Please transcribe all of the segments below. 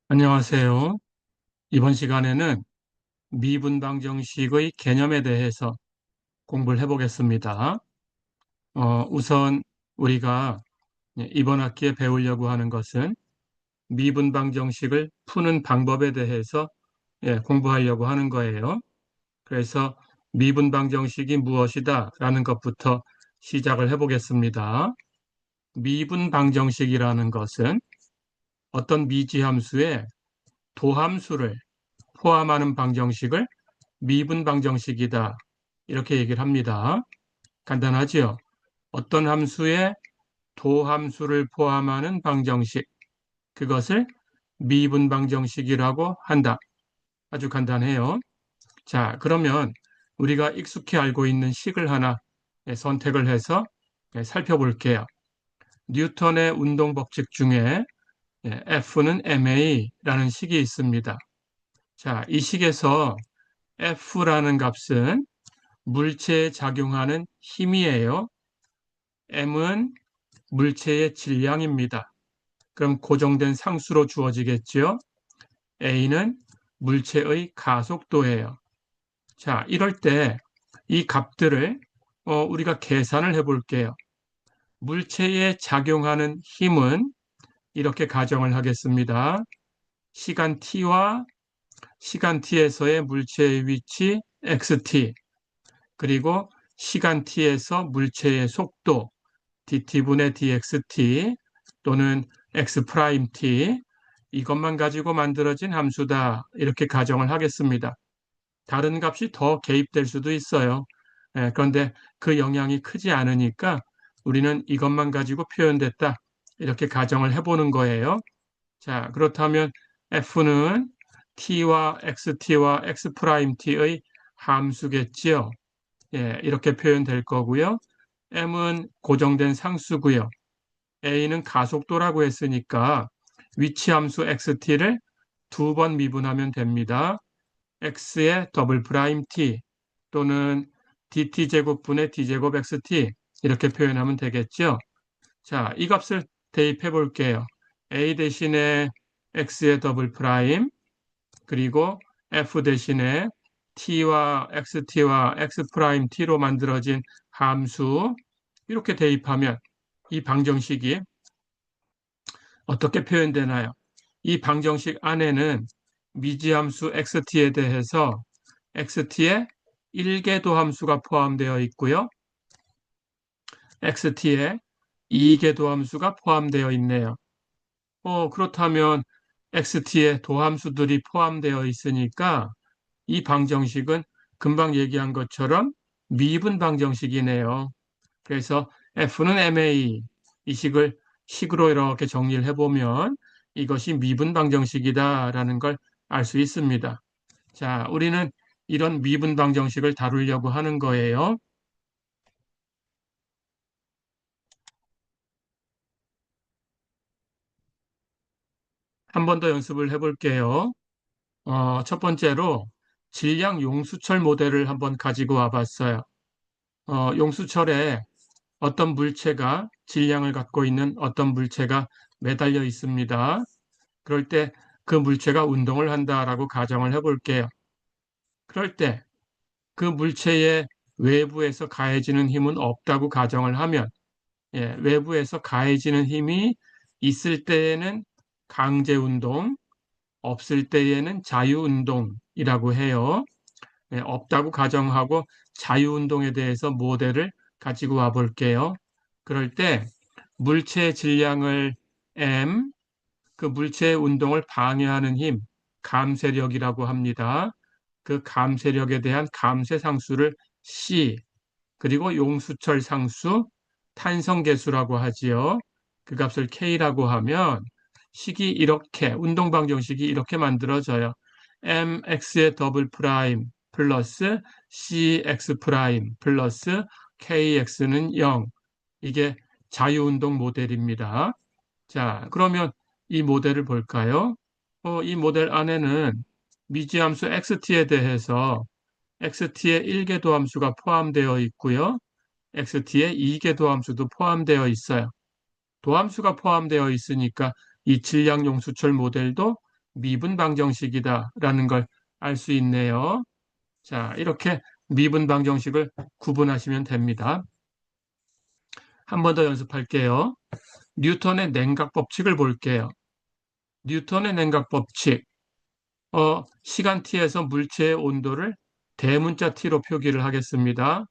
안녕하세요. 이번 시간에는 미분방정식의 개념에 대해서 공부를 해보겠습니다. 우선 우리가 이번 학기에 배우려고 하는 것은 미분방정식을 푸는 방법에 대해서 공부하려고 하는 거예요. 그래서 미분방정식이 무엇이다 라는 것부터 시작을 해보겠습니다. 미분방정식이라는 것은 어떤 미지함수의 도함수를 포함하는 방정식을 미분 방정식이다. 이렇게 얘기를 합니다. 간단하지요? 어떤 함수에 도함수를 포함하는 방정식, 그것을 미분 방정식이라고 한다. 아주 간단해요. 자, 그러면 우리가 익숙히 알고 있는 식을 하나 선택을 해서 살펴볼게요. 뉴턴의 운동 법칙 중에 F는 ma라는 식이 있습니다. 자, 이 식에서 F라는 값은 물체에 작용하는 힘이에요. M은 물체의 질량입니다. 그럼 고정된 상수로 주어지겠죠. A는 물체의 가속도예요. 자, 이럴 때 이 값들을 우리가 계산을 해볼게요. 물체에 작용하는 힘은 이렇게 가정을 하겠습니다. 시간 t와 시간 t에서의 물체의 위치 xt, 그리고 시간 t에서 물체의 속도 dt분의 dxt 또는 x 프라임 t, 이것만 가지고 만들어진 함수다. 이렇게 가정을 하겠습니다. 다른 값이 더 개입될 수도 있어요. 그런데 그 영향이 크지 않으니까 우리는 이것만 가지고 표현됐다. 이렇게 가정을 해보는 거예요. 자, 그렇다면 f는 t와 xt와 x 프라임 t의 함수겠지요. 이렇게 표현될 거고요. m은 고정된 상수고요. a는 가속도라고 했으니까 위치함수 xt를 두 번 미분하면 됩니다. x의 더블 프라임 t 또는 dt제곱분의 d제곱 xt, 이렇게 표현하면 되겠죠. 자, 이 값을 대입해 볼게요. a 대신에 x의 더블 프라임, 그리고 f 대신에 t와 xt와 x 프라임 t로 만들어진 함수, 이렇게 대입하면 이 방정식이 어떻게 표현되나요? 이 방정식 안에는 미지함수 xt에 대해서 xt의 1계도 함수가 포함되어 있고요. xt의 2계도 함수가 포함되어 있네요. 그렇다면 xt의 도함수들이 포함되어 있으니까 이 방정식은 금방 얘기한 것처럼 미분 방정식이네요. 그래서 f는 ma, 이 식으로 이렇게 정리를 해보면 이것이 미분 방정식이다라는 걸 알 수 있습니다. 자, 우리는 이런 미분 방정식을 다루려고 하는 거예요. 한 번 더 연습을 해볼게요. 첫 번째로 질량 용수철 모델을 한번 가지고 와봤어요. 용수철에 어떤 물체가 질량을 갖고 있는 어떤 물체가 매달려 있습니다. 그럴 때 그 물체가 운동을 한다라고 가정을 해볼게요. 그럴 때 그 물체의 외부에서 가해지는 힘은 없다고 가정을 하면, 외부에서 가해지는 힘이 있을 때에는 강제 운동, 없을 때에는 자유 운동이라고 해요. 없다고 가정하고 자유 운동에 대해서 모델을 가지고 와 볼게요. 그럴 때 물체의 질량을 m, 그 물체의 운동을 방해하는 힘, 감쇄력이라고 합니다. 그 감쇄력에 대한 감쇄 상수를 c, 그리고 용수철 상수, 탄성계수라고 하지요. 그 값을 k라고 하면 식이 이렇게, 운동 방정식이 이렇게 만들어져요. mx의 더블 프라임 플러스 cx 프라임 플러스 kx는 0. 이게 자유운동 모델입니다. 자, 그러면 이 모델을 볼까요? 이 모델 안에는 미지함수 xt에 대해서 xt의 1계도 함수가 포함되어 있고요. xt의 2계도 함수도 포함되어 있어요. 도함수가 포함되어 있으니까 이 질량용수철 모델도 미분 방정식이다라는 걸 알 수 있네요. 자, 이렇게 미분 방정식을 구분하시면 됩니다. 한 번 더 연습할게요. 뉴턴의 냉각 법칙을 볼게요. 뉴턴의 냉각 법칙. 시간 t에서 물체의 온도를 대문자 t로 표기를 하겠습니다.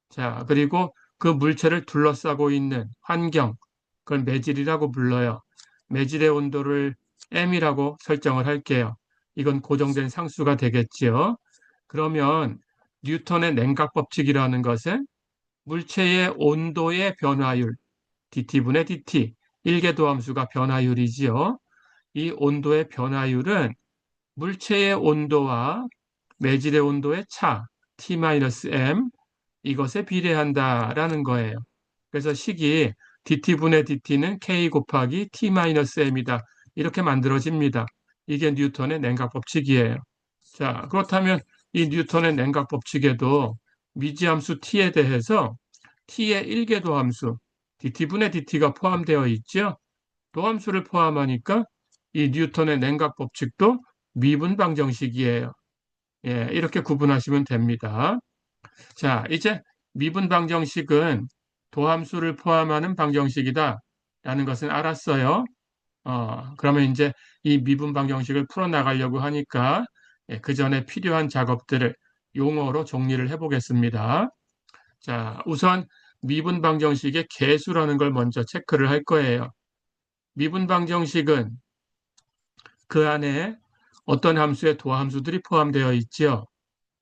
자, 그리고 그 물체를 둘러싸고 있는 환경, 그걸 매질이라고 불러요. 매질의 온도를 m이라고 설정을 할게요. 이건 고정된 상수가 되겠지요. 그러면 뉴턴의 냉각 법칙이라는 것은 물체의 온도의 변화율, dT분의 dt, 일계도함수가 변화율이지요. 이 온도의 변화율은 물체의 온도와 매질의 온도의 차, T-M, 이것에 비례한다라는 거예요. 그래서 식이 dT분의 dt는 K 곱하기 T-M이다. 이렇게 만들어집니다. 이게 뉴턴의 냉각 법칙이에요. 자, 그렇다면 이 뉴턴의 냉각 법칙에도 미지함수 t에 대해서 t의 일계도함수 dT분의 dt가 포함되어 있죠. 도함수를 포함하니까 이 뉴턴의 냉각 법칙도 미분 방정식이에요. 예, 이렇게 구분하시면 됩니다. 자, 이제 미분 방정식은 도함수를 포함하는 방정식이다 라는 것은 알았어요. 그러면 이제 이 미분 방정식을 풀어나가려고 하니까 그 전에 필요한 작업들을 용어로 정리를 해보겠습니다. 자, 우선 미분 방정식의 계수라는 걸 먼저 체크를 할 거예요. 미분 방정식은 그 안에 어떤 함수의 도함수들이 포함되어 있죠.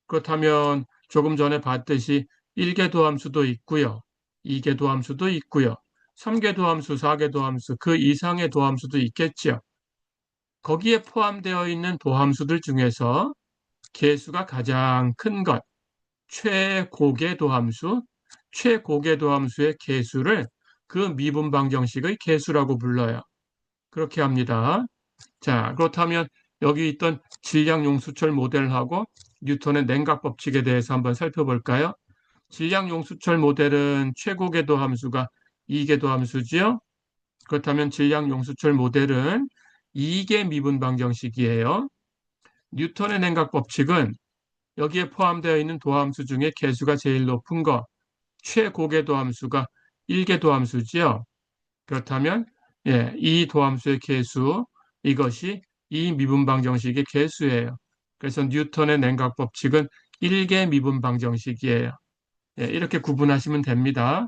그렇다면 조금 전에 봤듯이 1개 도함수도 있고요. 2개 도함수도 있고요. 3개 도함수, 4개 도함수, 그 이상의 도함수도 있겠죠. 거기에 포함되어 있는 도함수들 중에서 개수가 가장 큰 것, 최고계 도함수, 최고계 도함수의 개수를 그 미분 방정식의 개수라고 불러요. 그렇게 합니다. 자, 그렇다면 여기 있던 질량 용수철 모델하고 뉴턴의 냉각 법칙에 대해서 한번 살펴볼까요? 질량 용수철 모델은 최고궤도 함수가 2궤도 함수지요. 그렇다면 질량 용수철 모델은 2개 미분 방정식이에요. 뉴턴의 냉각 법칙은 여기에 포함되어 있는 도함수 중에 개수가 제일 높은 거, 최고궤도 함수가 1궤도 함수지요. 그렇다면 이 도함수의 개수, 이것이 이 미분 방정식의 개수예요. 그래서 뉴턴의 냉각 법칙은 1개 미분 방정식이에요. 이렇게 구분하시면 됩니다.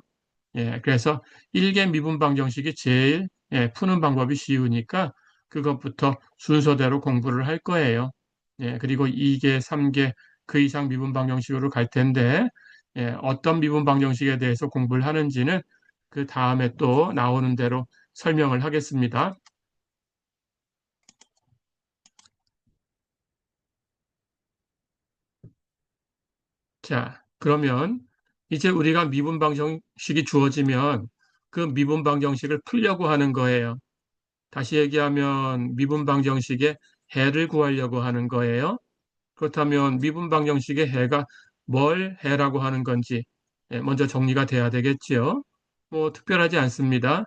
그래서 1개 미분 방정식이 제일 푸는 방법이 쉬우니까 그것부터 순서대로 공부를 할 거예요. 그리고 2개, 3개, 그 이상 미분 방정식으로 갈 텐데 어떤 미분 방정식에 대해서 공부를 하는지는 그 다음에 또 나오는 대로 설명을 하겠습니다. 자, 그러면 이제 우리가 미분 방정식이 주어지면 그 미분 방정식을 풀려고 하는 거예요. 다시 얘기하면 미분 방정식의 해를 구하려고 하는 거예요. 그렇다면 미분 방정식의 해가 뭘 해라고 하는 건지 먼저 정리가 돼야 되겠지요. 뭐 특별하지 않습니다.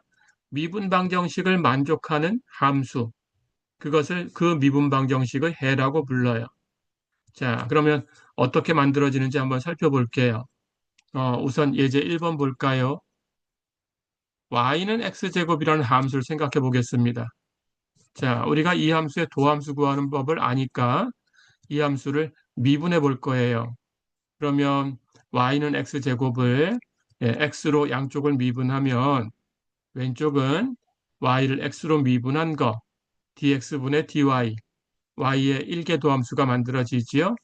미분 방정식을 만족하는 함수, 그것을 그 미분 방정식의 해라고 불러요. 자, 그러면 어떻게 만들어지는지 한번 살펴볼게요. 우선 예제 1번 볼까요? y는 x제곱이라는 함수를 생각해 보겠습니다. 자, 우리가 이 함수의 도함수 구하는 법을 아니까 이 함수를 미분해 볼 거예요. 그러면 y는 x제곱을 x로 양쪽을 미분하면 왼쪽은 y를 x로 미분한 거 dx분의 dy, y의 일계 도함수가 만들어지지요.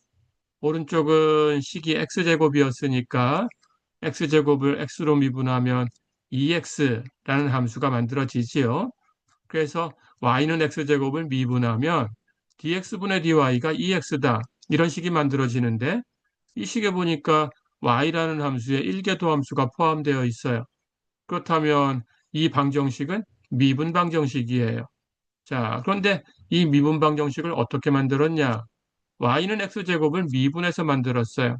오른쪽은 식이 x제곱이었으니까 x제곱을 x로 미분하면 2x라는 함수가 만들어지지요. 그래서 y는 x제곱을 미분하면 dx분의 dy가 2x다. 이런 식이 만들어지는데 이 식에 보니까 y라는 함수에 일계도 함수가 포함되어 있어요. 그렇다면 이 방정식은 미분 방정식이에요. 자, 그런데 이 미분 방정식을 어떻게 만들었냐? y는 x제곱을 미분해서 만들었어요.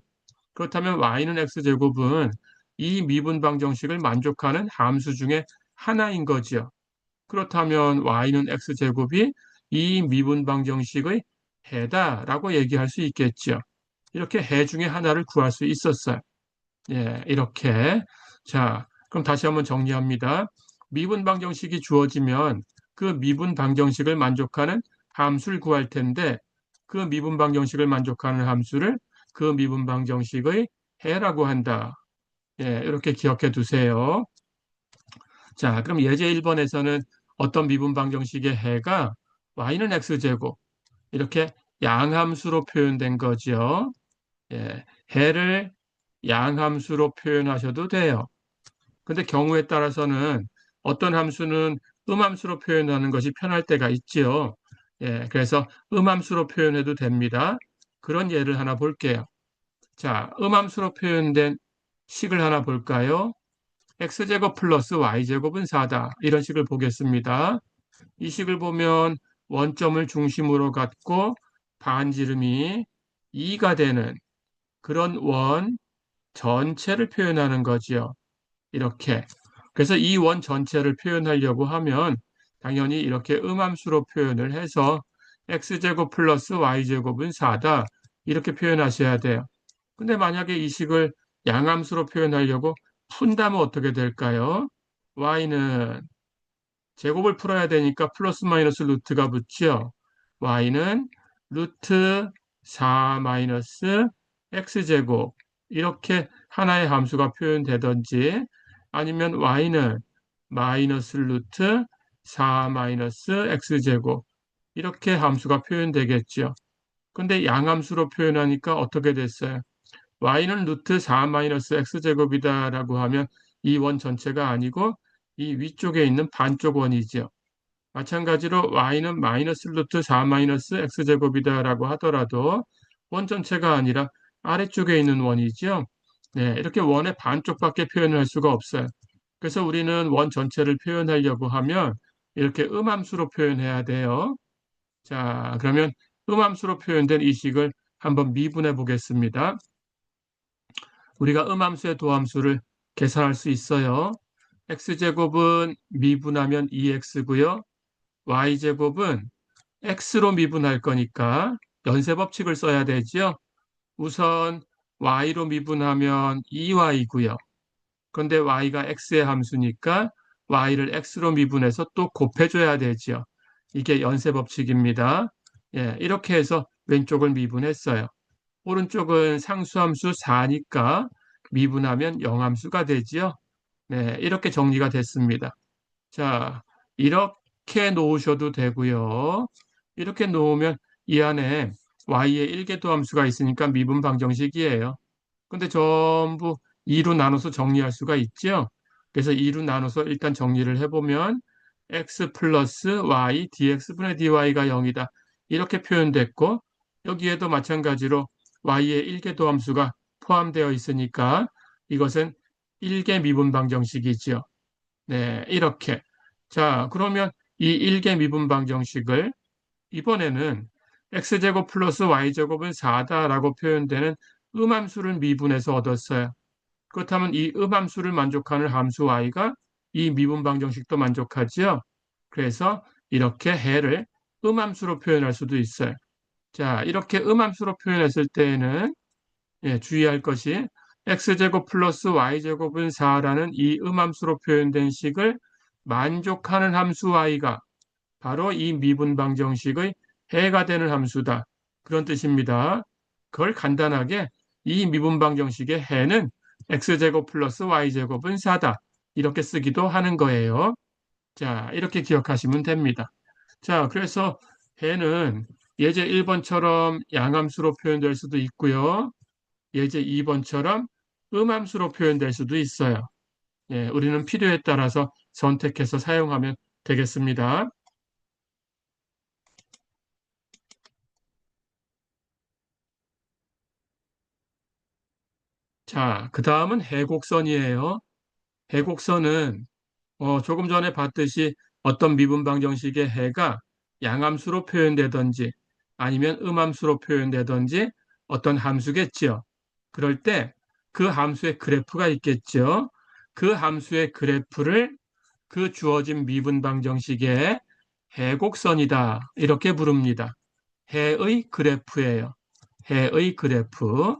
그렇다면 y는 x제곱은 이 미분 방정식을 만족하는 함수 중에 하나인 거죠. 그렇다면 y는 x제곱이 이 미분 방정식의 해다라고 얘기할 수 있겠죠. 이렇게 해 중에 하나를 구할 수 있었어요. 예, 이렇게. 자, 그럼 다시 한번 정리합니다. 미분 방정식이 주어지면 그 미분 방정식을 만족하는 함수를 구할 텐데 그 미분 방정식을 만족하는 함수를 그 미분 방정식의 해라고 한다. 예, 이렇게 기억해 두세요. 자, 그럼 예제 1번에서는 어떤 미분 방정식의 해가 y는 x제곱 이렇게 양함수로 표현된 거죠. 예, 해를 양함수로 표현하셔도 돼요. 근데 경우에 따라서는 어떤 함수는 음함수로 표현하는 것이 편할 때가 있지요. 예, 그래서 음함수로 표현해도 됩니다. 그런 예를 하나 볼게요. 자, 음함수로 표현된 식을 하나 볼까요? x제곱 플러스 y제곱은 4다. 이런 식을 보겠습니다. 이 식을 보면 원점을 중심으로 갖고 반지름이 2가 되는 그런 원 전체를 표현하는 거지요. 이렇게. 그래서 이 원 전체를 표현하려고 하면 당연히 이렇게 음함수로 표현을 해서 x제곱 플러스 y제곱은 4다. 이렇게 표현하셔야 돼요. 근데 만약에 이 식을 양함수로 표현하려고 푼다면 어떻게 될까요? y는 제곱을 풀어야 되니까 플러스 마이너스 루트가 붙죠. y는 루트 4 마이너스 x제곱 이렇게 하나의 함수가 표현되든지 아니면 y는 마이너스 루트 4 마이너스 x제곱 이렇게 함수가 표현되겠죠. 근데 양함수로 표현하니까 어떻게 됐어요? y는 루트 4 마이너스 x제곱이다라고 하면 이 원 전체가 아니고 이 위쪽에 있는 반쪽 원이죠. 마찬가지로 y는 마이너스 루트 4 마이너스 x제곱이다라고 하더라도 원 전체가 아니라 아래쪽에 있는 원이죠. 네, 이렇게 원의 반쪽밖에 표현할 수가 없어요. 그래서 우리는 원 전체를 표현하려고 하면 이렇게 음함수로 표현해야 돼요. 자, 그러면 음함수로 표현된 이 식을 한번 미분해 보겠습니다. 우리가 음함수의 도함수를 계산할 수 있어요. x제곱은 미분하면 2x고요. y제곱은 x로 미분할 거니까 연쇄 법칙을 써야 되죠. 우선 y로 미분하면 2y고요. 그런데 y가 x의 함수니까 y를 x로 미분해서 또 곱해줘야 되죠. 이게 연쇄 법칙입니다. 예, 이렇게 해서 왼쪽을 미분했어요. 오른쪽은 상수함수 4니까 미분하면 영함수가 되지요. 네, 이렇게 정리가 됐습니다. 자, 이렇게 놓으셔도 되고요. 이렇게 놓으면 이 안에 y의 일계도 함수가 있으니까 미분 방정식이에요. 근데 전부 2로 나눠서 정리할 수가 있죠. 그래서 2로 나눠서 일단 정리를 해보면 x 플러스 y dx분의 dy가 0이다. 이렇게 표현됐고 여기에도 마찬가지로 y의 일계도 함수가 포함되어 있으니까 이것은 일계 미분 방정식이죠. 네, 이렇게. 자, 그러면 이 일계 미분 방정식을 이번에는 x제곱 플러스 y제곱은 4다라고 표현되는 음함수를 미분해서 얻었어요. 그렇다면 이 음함수를 만족하는 함수 y가 이 미분 방정식도 만족하지요. 그래서 이렇게 해를 음함수로 표현할 수도 있어요. 자, 이렇게 음함수로 표현했을 때에는 주의할 것이 x제곱 플러스 y제곱은 4라는 이 음함수로 표현된 식을 만족하는 함수 y가 바로 이 미분 방정식의 해가 되는 함수다. 그런 뜻입니다. 그걸 간단하게 이 미분 방정식의 해는 x제곱 플러스 y제곱은 4다. 이렇게 쓰기도 하는 거예요. 자, 이렇게 기억하시면 됩니다. 자, 그래서 해는 예제 1번처럼 양함수로 표현될 수도 있고요. 예제 2번처럼 음함수로 표현될 수도 있어요. 예, 우리는 필요에 따라서 선택해서 사용하면 되겠습니다. 자, 그 다음은 해곡선이에요. 해곡선은 조금 전에 봤듯이 어떤 미분 방정식의 해가 양함수로 표현되든지 아니면 음함수로 표현되든지 어떤 함수겠지요. 그럴 때 그 함수의 그래프가 있겠죠. 그 함수의 그래프를 그 주어진 미분 방정식의 해곡선이다. 이렇게 부릅니다. 해의 그래프예요. 해의 그래프.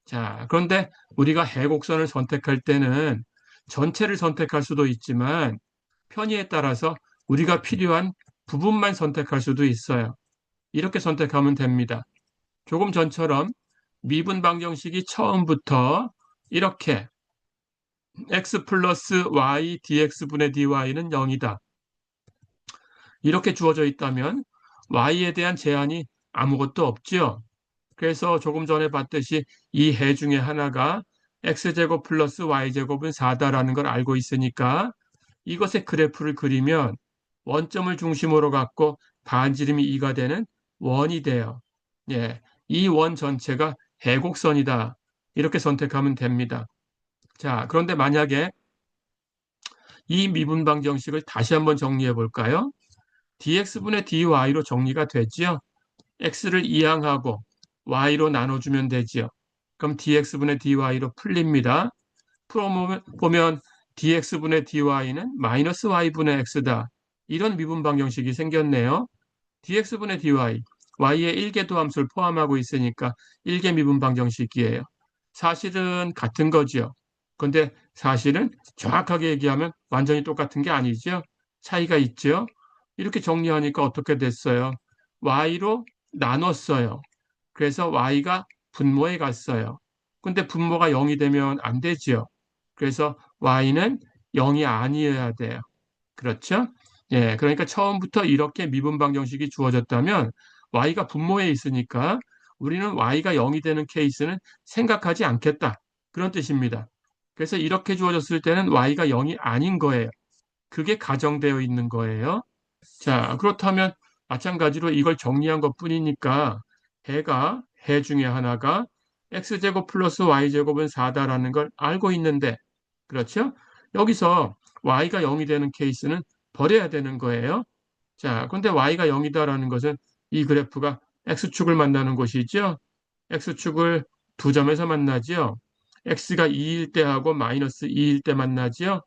자, 그런데 우리가 해곡선을 선택할 때는 전체를 선택할 수도 있지만 편의에 따라서 우리가 필요한 부분만 선택할 수도 있어요. 이렇게 선택하면 됩니다. 조금 전처럼 미분 방정식이 처음부터 이렇게 x 플러스 y dx분의 dy는 0이다. 이렇게 주어져 있다면 y에 대한 제한이 아무것도 없지요. 그래서 조금 전에 봤듯이 이 해 중에 하나가 x제곱 플러스 y제곱은 4다라는 걸 알고 있으니까 이것의 그래프를 그리면 원점을 중심으로 갖고 반지름이 2가 되는 원이 돼요. 예, 이 원 전체가 해곡선이다. 이렇게 선택하면 됩니다. 자, 그런데 만약에 이 미분 방정식을 다시 한번 정리해 볼까요? dx분의 dy로 정리가 되지요. x를 이항하고 y로 나눠주면 되지요. 그럼 dx분의 dy로 풀립니다. 풀어보면 dx분의 dy는 마이너스 y분의 x다. 이런 미분 방정식이 생겼네요. dx분의 dy, y의 1개 도함수를 포함하고 있으니까 1개 미분 방정식이에요. 사실은 같은 거죠. 그런데 사실은 정확하게 얘기하면 완전히 똑같은 게 아니죠. 차이가 있죠. 이렇게 정리하니까 어떻게 됐어요? y로 나눴어요. 그래서 y가 분모에 갔어요. 근데 분모가 0이 되면 안 되지요. 그래서 y는 0이 아니어야 돼요. 그렇죠? 예, 그러니까 처음부터 이렇게 미분 방정식이 주어졌다면 y가 분모에 있으니까 우리는 y가 0이 되는 케이스는 생각하지 않겠다. 그런 뜻입니다. 그래서 이렇게 주어졌을 때는 y가 0이 아닌 거예요. 그게 가정되어 있는 거예요. 자, 그렇다면 마찬가지로 이걸 정리한 것뿐이니까 해 중에 하나가 x제곱 플러스 y제곱은 4다라는 걸 알고 있는데, 그렇죠? 여기서 y가 0이 되는 케이스는 버려야 되는 거예요. 자, 근데 y가 0이다라는 것은 이 그래프가 x축을 만나는 곳이죠. x축을 두 점에서 만나지요. x가 2일 때하고 마이너스 2일 때 만나지요.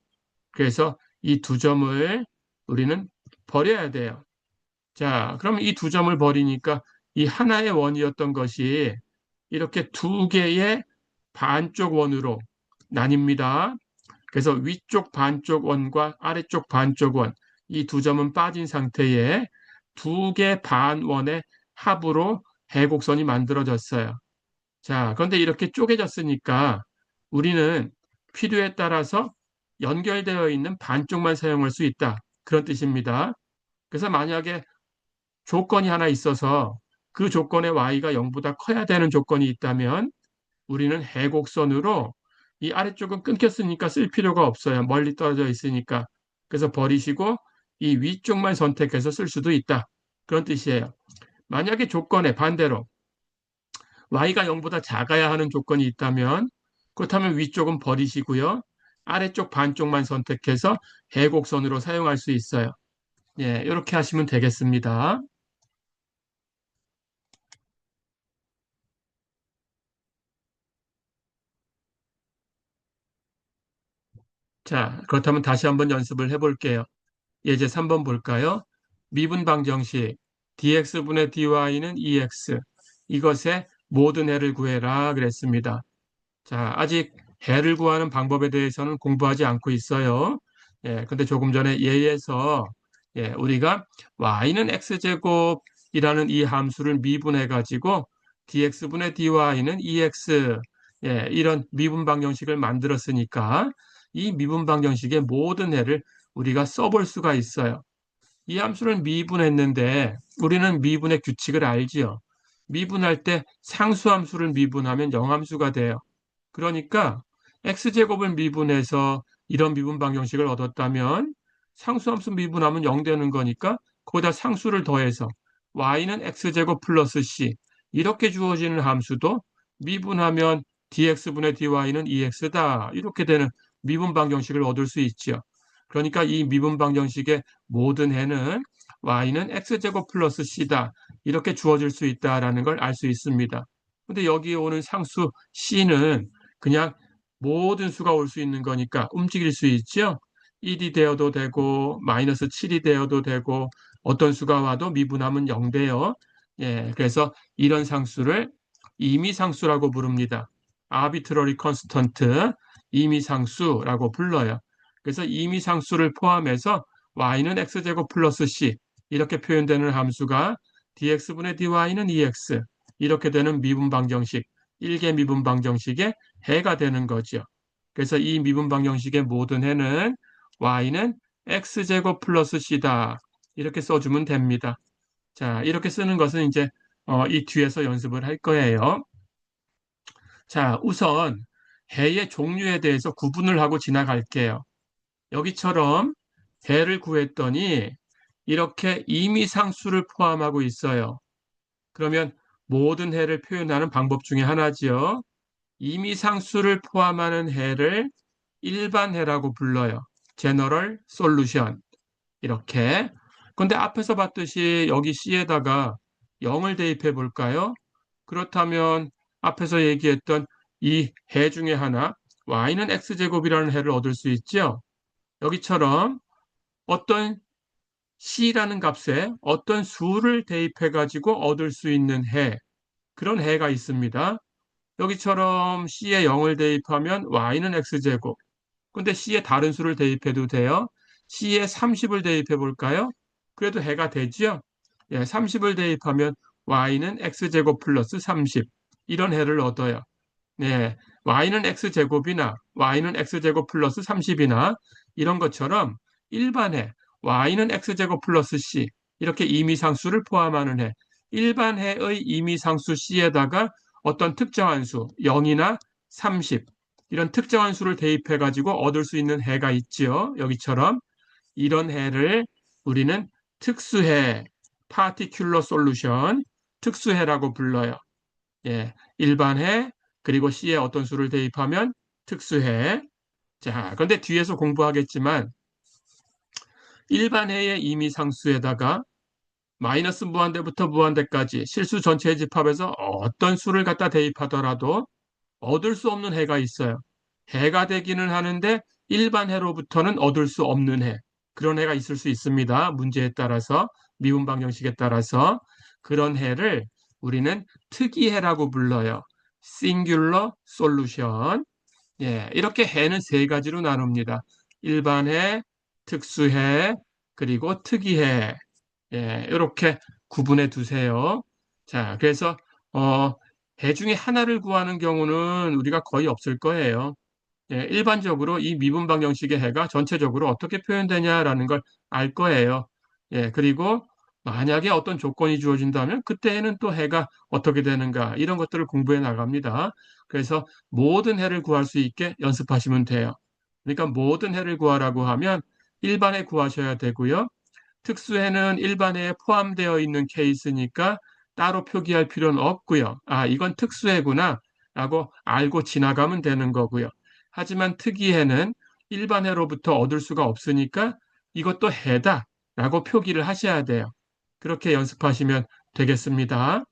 그래서 이 두 점을 우리는 버려야 돼요. 자, 그럼 이 두 점을 버리니까 이 하나의 원이었던 것이 이렇게 두 개의 반쪽 원으로 나뉩니다. 그래서 위쪽 반쪽 원과 아래쪽 반쪽 원, 이 두 점은 빠진 상태에 두 개 반원의 합으로 해곡선이 만들어졌어요. 자, 그런데 이렇게 쪼개졌으니까 우리는 필요에 따라서 연결되어 있는 반쪽만 사용할 수 있다. 그런 뜻입니다. 그래서 만약에 조건이 하나 있어서 그 조건의 y가 0보다 커야 되는 조건이 있다면 우리는 해곡선으로 이 아래쪽은 끊겼으니까 쓸 필요가 없어요. 멀리 떨어져 있으니까. 그래서 버리시고 이 위쪽만 선택해서 쓸 수도 있다. 그런 뜻이에요. 만약에 조건에 반대로 y가 0보다 작아야 하는 조건이 있다면 그렇다면 위쪽은 버리시고요. 아래쪽 반쪽만 선택해서 해곡선으로 사용할 수 있어요. 예, 이렇게 하시면 되겠습니다. 자, 그렇다면 다시 한번 연습을 해볼게요. 예제 3번 볼까요? 미분 방정식 dx분의 dy는 2x 이것의 모든 해를 구해라 그랬습니다. 자, 아직 해를 구하는 방법에 대해서는 공부하지 않고 있어요. 예, 근데 조금 전에 예에서 우리가 y는 x제곱이라는 이 함수를 미분해 가지고 dx분의 dy는 2x 이런 미분 방정식을 만들었으니까 이 미분 방정식의 모든 해를 우리가 써볼 수가 있어요. 이 함수를 미분했는데 우리는 미분의 규칙을 알지요. 미분할 때 상수함수를 미분하면 영함수가 돼요. 그러니까 x제곱을 미분해서 이런 미분 방정식을 얻었다면 상수함수 미분하면 0 되는 거니까 거기다 상수를 더해서 y는 x제곱 플러스 c 이렇게 주어지는 함수도 미분하면 dx분의 dy는 2x다. 이렇게 되는 미분 방정식을 얻을 수 있죠. 그러니까 이 미분 방정식의 모든 해는 y는 x제곱 플러스 c다. 이렇게 주어질 수 있다라는 걸 알 수 있습니다. 근데 여기에 오는 상수 c는 그냥 모든 수가 올 수 있는 거니까 움직일 수 있죠. 1이 되어도 되고 마이너스 7이 되어도 되고 어떤 수가 와도 미분하면 0돼요. 예, 그래서 이런 상수를 임의상수라고 부릅니다. arbitrary constant, 임의상수라고 불러요. 그래서 임의상수를 포함해서 y는 x제곱 플러스 c 이렇게 표현되는 함수가 dx분의 dy는 ex 이렇게 되는 미분 방정식, 일개 미분 방정식의 해가 되는 거죠. 그래서 이 미분 방정식의 모든 해는 y는 x제곱 플러스 c다. 이렇게 써주면 됩니다. 자, 이렇게 쓰는 것은 이제 이 뒤에서 연습을 할 거예요. 자, 우선 해의 종류에 대해서 구분을 하고 지나갈게요. 여기처럼 해를 구했더니 이렇게 임의상수를 포함하고 있어요. 그러면 모든 해를 표현하는 방법 중에 하나지요. 임의상수를 포함하는 해를 일반해라고 불러요. General Solution. 이렇게. 근데 앞에서 봤듯이 여기 C에다가 0을 대입해 볼까요? 그렇다면 앞에서 얘기했던 이 해 중에 하나, y는 x제곱이라는 해를 얻을 수 있죠? 여기처럼 어떤 C라는 값에 어떤 수를 대입해 가지고 얻을 수 있는 해, 그런 해가 있습니다. 여기처럼 C에 0을 대입하면 y는 x제곱. 근데 C에 다른 수를 대입해도 돼요. C에 30을 대입해 볼까요? 그래도 해가 되죠? 예, 30을 대입하면 y는 x제곱 플러스 30. 이런 해를 얻어요. 네, y는 x제곱이나 y는 x제곱 플러스 30이나 이런 것처럼 일반해 y는 x제곱 플러스 c 이렇게 임의상수를 포함하는 해 일반해의 임의상수 c에다가 어떤 특정한 수 0이나 30 이런 특정한 수를 대입해 가지고 얻을 수 있는 해가 있지요. 여기처럼 이런 해를 우리는 특수해 particular solution 특수해라고 불러요. 예, 일반해 그리고 C에 어떤 수를 대입하면 특수해. 자, 그런데 뒤에서 공부하겠지만 일반해의 임의상수에다가 마이너스 무한대부터 무한대까지 실수 전체의 집합에서 어떤 수를 갖다 대입하더라도 얻을 수 없는 해가 있어요. 해가 되기는 하는데 일반해로부터는 얻을 수 없는 해. 그런 해가 있을 수 있습니다. 문제에 따라서, 미분 방정식에 따라서. 그런 해를 우리는 특이해라고 불러요. singular solution. 예, 이렇게 해는 세 가지로 나눕니다. 일반해, 특수해, 그리고 특이해. 예, 이렇게 구분해 두세요. 자, 그래서 어, 해 중에 하나를 구하는 경우는 우리가 거의 없을 거예요. 예, 일반적으로 이 미분 방정식의 해가 전체적으로 어떻게 표현되냐라는 걸 알 거예요. 예, 그리고 만약에 어떤 조건이 주어진다면 그때에는 또 해가 어떻게 되는가 이런 것들을 공부해 나갑니다. 그래서 모든 해를 구할 수 있게 연습하시면 돼요. 그러니까 모든 해를 구하라고 하면 일반해 구하셔야 되고요. 특수해는 일반해에 포함되어 있는 케이스니까 따로 표기할 필요는 없고요. 아, 이건 특수해구나 라고 알고 지나가면 되는 거고요. 하지만 특이해는 일반해로부터 얻을 수가 없으니까 이것도 해다 라고 표기를 하셔야 돼요. 그렇게 연습하시면 되겠습니다.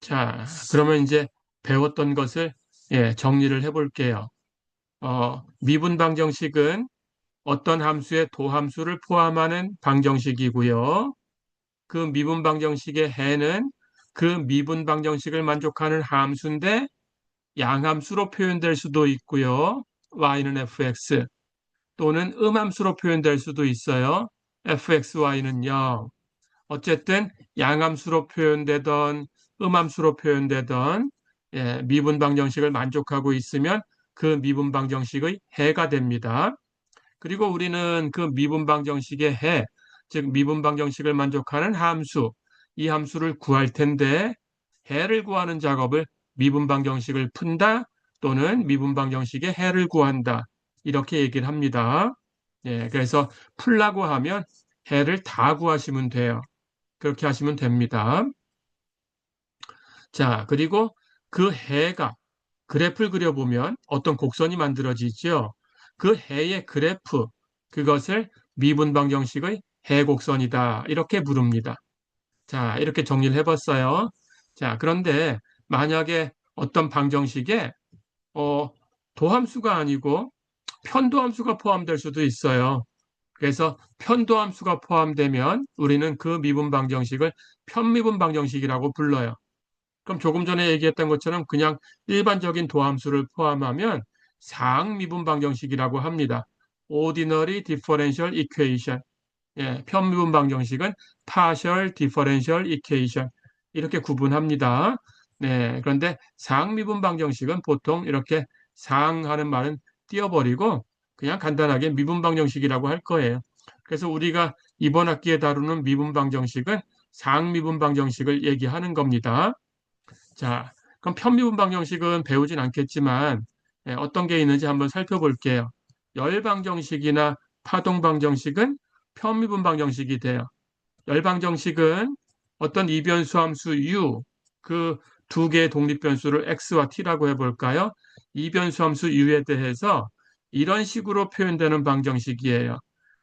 자, 그러면 이제 배웠던 것을 정리를 해볼게요. 미분 방정식은 어떤 함수의 도함수를 포함하는 방정식이고요. 그 미분 방정식의 해는 그 미분 방정식을 만족하는 함수인데 양함수로 표현될 수도 있고요. y는 fx 또는 음함수로 표현될 수도 있어요. fxy는 0. 어쨌든 양함수로 표현되던 음함수로 표현되던 미분 방정식을 만족하고 있으면 그 미분 방정식의 해가 됩니다. 그리고 우리는 그 미분 방정식의 해, 즉 미분 방정식을 만족하는 함수, 이 함수를 구할 텐데 해를 구하는 작업을 미분 방정식을 푼다 또는 미분 방정식의 해를 구한다. 이렇게 얘기를 합니다. 예, 그래서 풀라고 하면 해를 다 구하시면 돼요. 그렇게 하시면 됩니다. 자, 그리고 그 해가 그래프를 그려보면 어떤 곡선이 만들어지죠. 그 해의 그래프, 그것을 미분 방정식의 해곡선이다. 이렇게 부릅니다. 자, 이렇게 정리를 해봤어요. 자, 그런데 만약에 어떤 방정식에 어, 도함수가 아니고 편도함수가 포함될 수도 있어요. 그래서 편도함수가 포함되면 우리는 그 미분 방정식을 편미분 방정식이라고 불러요. 그럼 조금 전에 얘기했던 것처럼 그냥 일반적인 도함수를 포함하면 상미분 방정식이라고 합니다. Ordinary Differential Equation. 예, 편미분 방정식은 Partial Differential Equation. 이렇게 구분합니다. 네, 그런데 상미분 방정식은 보통 이렇게 상하는 말은 띄워버리고 그냥 간단하게 미분 방정식이라고 할 거예요. 그래서 우리가 이번 학기에 다루는 미분 방정식은 상미분 방정식을 얘기하는 겁니다. 자, 그럼 편미분 방정식은 배우진 않겠지만 어떤 게 있는지 한번 살펴볼게요. 열 방정식이나 파동 방정식은 편미분 방정식이 돼요. 열 방정식은 어떤 이변수 함수 u 그 두 개의 독립변수를 x와 t라고 해볼까요? 이변수 함수 u에 대해서 이런 식으로 표현되는 방정식이에요.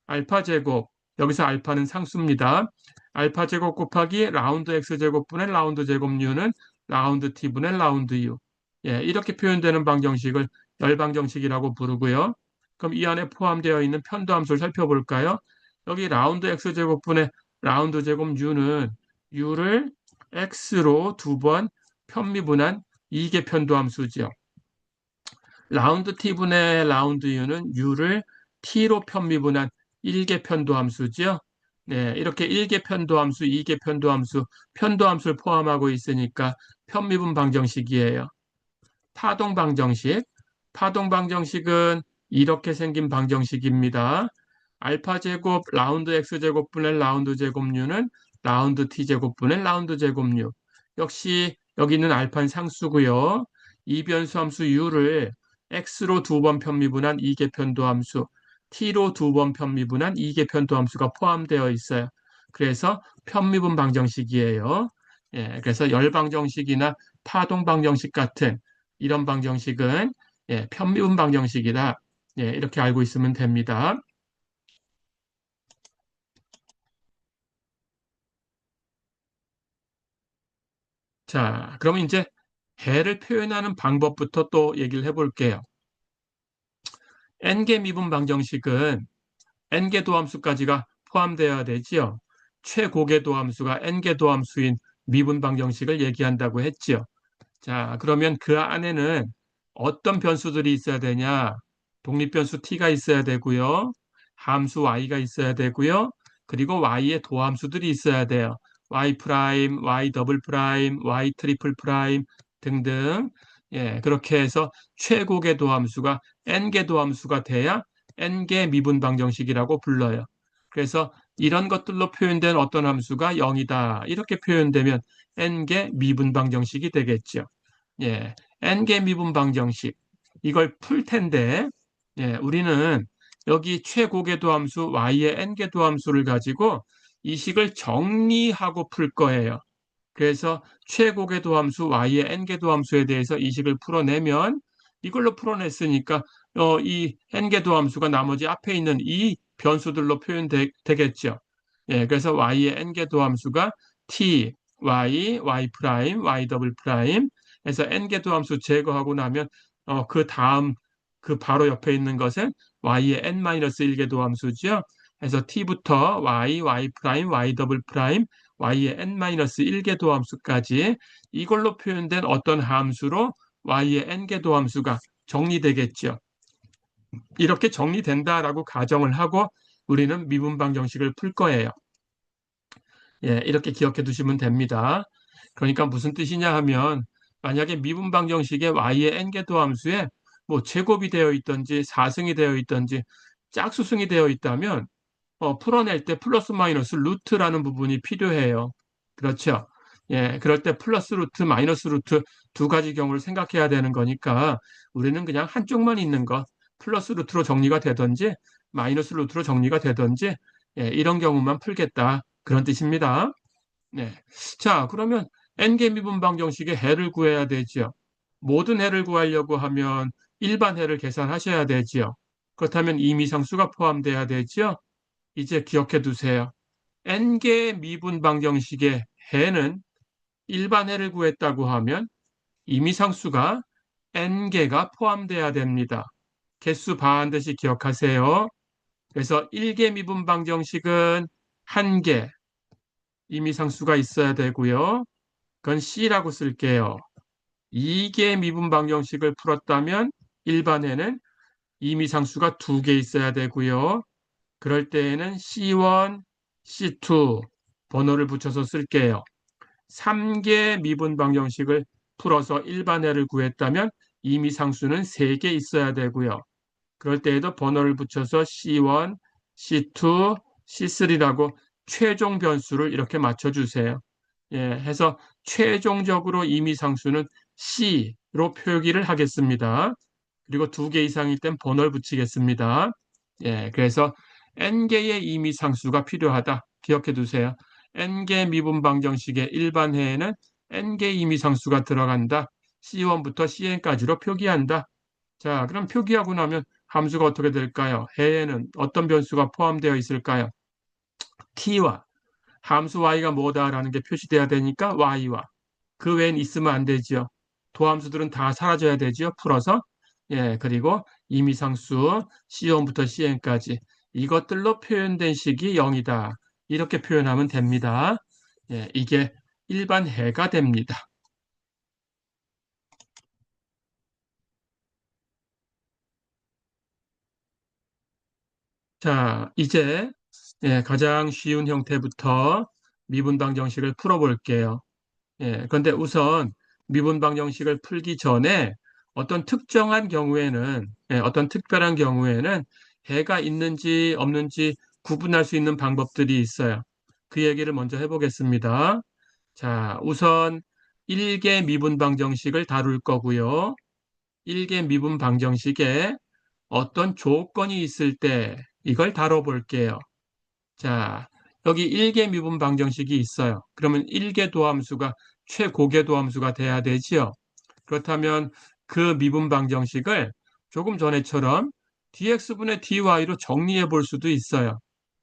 알파 제곱, 여기서 알파는 상수입니다. 알파 제곱 곱하기 라운드 x 제곱분의 라운드 제곱 u는 라운드 t분의 라운드 u. 예, 이렇게 표현되는 방정식을 열방정식이라고 부르고요. 그럼 이 안에 포함되어 있는 편도함수를 살펴볼까요? 여기 라운드 x제곱분의 라운드 제곱 u는 u를 x로 두 번 편미분한 이계 편도함수죠. 라운드 t분의 라운드 u는 u를 t로 편미분한 일계 편도함수죠. 네, 이렇게 일계 편도함수, 이계 편도함수, 편도함수를 포함하고 있으니까 편미분 방정식이에요. 파동 방정식. 파동 방정식은 이렇게 생긴 방정식입니다. 알파 제곱 라운드 x 제곱분의 라운드 제곱류는 라운드 t 제곱분의 라운드 제곱류. 역시 여기 있는 알파는 상수고요. 이변수 함수 u를 x로 두 번 편미분한 이계편도 함수, t로 두 번 편미분한 이계편도 함수가 포함되어 있어요. 그래서 편미분 방정식이에요. 예, 그래서 열 방정식이나 파동 방정식 같은 이런 방정식은 편미분 방정식이다. 예, 이렇게 알고 있으면 됩니다. 자, 그러면 이제 해를 표현하는 방법부터 또 얘기를 해볼게요. n개 미분 방정식은 n개 도함수까지가 포함되어야 되지요. 최고계 도함수가 n개 도함수인 미분 방정식을 얘기한다고 했지요. 자, 그러면 그 안에는 어떤 변수들이 있어야 되냐? 독립변수 t가 있어야 되고요. 함수 y가 있어야 되고요. 그리고 y의 도함수들이 있어야 돼요. y 프라임, y 더블 프라임, y 트리플 프라임 등등. 예, 그렇게 해서 최고계 도함수가 n개 도함수가 돼야 n개 미분 방정식이라고 불러요. 그래서 이런 것들로 표현된 어떤 함수가 0이다. 이렇게 표현되면 n개 미분 방정식이 되겠죠. 예, n개 미분 방정식. 이걸 풀 텐데, 예, 우리는 여기 최고계도 함수 y의 n계도 함수를 가지고 이 식을 정리하고 풀 거예요. 그래서 최고계도 함수 y의 n계도 함수에 대해서 이 식을 풀어내면 이걸로 풀어냈으니까 이 n계도 함수가 나머지 앞에 있는 이 변수들로 표현되겠죠. 예, 그래서 y의 n계도 함수가 t, y, y 프라임, y 더블 프라임 해서 n계도 함수 제거하고 나면 그 다음 그 바로 옆에 있는 것은 y의 n-1계도 함수죠. 그래서 t부터 y, y 프라임, y 더블 프라임, y의 n-1개 도함수까지 이걸로 표현된 어떤 함수로 y의 n개 도함수가 정리되겠죠. 이렇게 정리된다라고 가정을 하고 우리는 미분 방정식을 풀 거예요. 예, 이렇게 기억해 두시면 됩니다. 그러니까 무슨 뜻이냐 하면 만약에 미분 방정식에 y의 n개 도함수에 뭐 제곱이 되어 있든지 4승이 되어 있든지 짝수승이 되어 있다면 풀어낼 때 플러스 마이너스 루트라는 부분이 필요해요. 그렇죠? 예, 그럴 때 플러스 루트, 마이너스 루트 두 가지 경우를 생각해야 되는 거니까 우리는 그냥 한쪽만 있는 거 플러스 루트로 정리가 되든지 마이너스 루트로 정리가 되든지 예, 이런 경우만 풀겠다. 그런 뜻입니다. 네. 자, 그러면 n개 미분 방정식의 해를 구해야 되지요. 모든 해를 구하려고 하면 일반 해를 계산하셔야 되지요. 그렇다면 이미상수가 포함돼야 되지요. 이제 기억해 두세요. n개 미분 방정식의 해는 일반 해를 구했다고 하면 임의상수가 n개가 포함돼야 됩니다. 개수 반드시 기억하세요. 그래서 1개 미분 방정식은 1개 임의상수가 있어야 되고요. 그건 C라고 쓸게요. 2개 미분 방정식을 풀었다면 일반에는 임의상수가 2개 있어야 되고요. 그럴 때에는 C1, C2 번호를 붙여서 쓸게요. 3개 미분 방정식을 풀어서 일반해를 구했다면 임의상수는 3개 있어야 되고요. 그럴 때에도 번호를 붙여서 C1, C2, C3라고 최종 변수를 이렇게 맞춰주세요. 예, 해서 최종적으로 임의상수는 C로 표기를 하겠습니다. 그리고 2개 이상일 땐 번호를 붙이겠습니다. 예, 그래서 n개의 임의상수가 필요하다. 기억해 두세요. n개 미분 방정식의 일반해에는 n개 임의상수가 들어간다. C1부터 Cn까지로 표기한다. 자, 그럼 표기하고 나면 함수가 어떻게 될까요? 해에는 어떤 변수가 포함되어 있을까요? t와 함수 y가 뭐다라는 게 표시돼야 되니까 y와 그 외엔 있으면 안 되지요. 도함수들은 다 사라져야 되지요. 풀어서. 예, 그리고 임의상수 C1부터 Cn까지 이것들로 표현된 식이 0이다. 이렇게 표현하면 됩니다. 예, 이게 일반 해가 됩니다. 자, 이제 예, 가장 쉬운 형태부터 미분 방정식을 풀어볼게요. 예, 그런데 우선 미분 방정식을 풀기 전에 어떤 특정한 경우에는, 어떤 특별한 경우에는 해가 있는지 없는지 구분할 수 있는 방법들이 있어요. 그 얘기를 먼저 해보겠습니다. 자, 우선 1개 미분 방정식을 다룰 거고요. 1개 미분 방정식에 어떤 조건이 있을 때 이걸 다뤄볼게요. 자, 여기 1개 미분 방정식이 있어요. 그러면 1개 도함수가 최고개 도함수가 돼야 되지요. 그렇다면 그 미분 방정식을 조금 전에처럼 dx분의 dy로 정리해 볼 수도 있어요.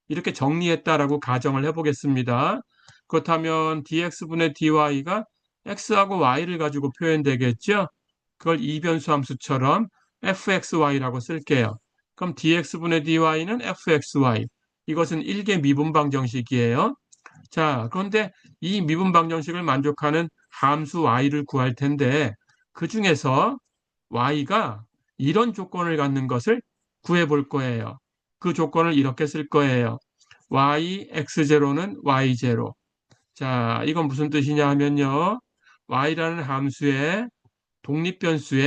이렇게 정리했다라고 가정을 해보겠습니다. 그렇다면 dx분의 dy가 x하고 y를 가지고 표현되겠죠? 그걸 이변수 함수처럼 fxy라고 쓸게요. 그럼 dx분의 dy는 fxy. 이것은 1개 미분 방정식이에요. 자, 그런데 이 미분 방정식을 만족하는 함수 y를 구할 텐데 그 중에서 y가 이런 조건을 갖는 것을 구해 볼 거예요. 그 조건을 이렇게 쓸 거예요. y x0는 y0. 자, 이건 무슨 뜻이냐 하면요. y라는 함수의 독립변수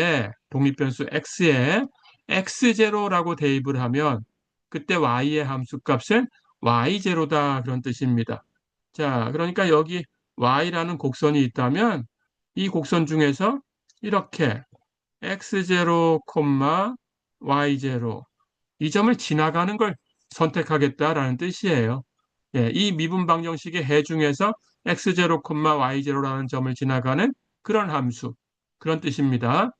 x에 x0라고 대입을 하면 그때 y의 함수값은 y0다 그런 뜻입니다. 자, 그러니까 여기 y라는 곡선이 있다면 이 곡선 중에서 이렇게 x0, y0 이 점을 지나가는 걸 선택하겠다라는 뜻이에요. 예, 이 미분 방정식의 해 중에서 x0, y0라는 점을 지나가는 그런 함수, 그런 뜻입니다.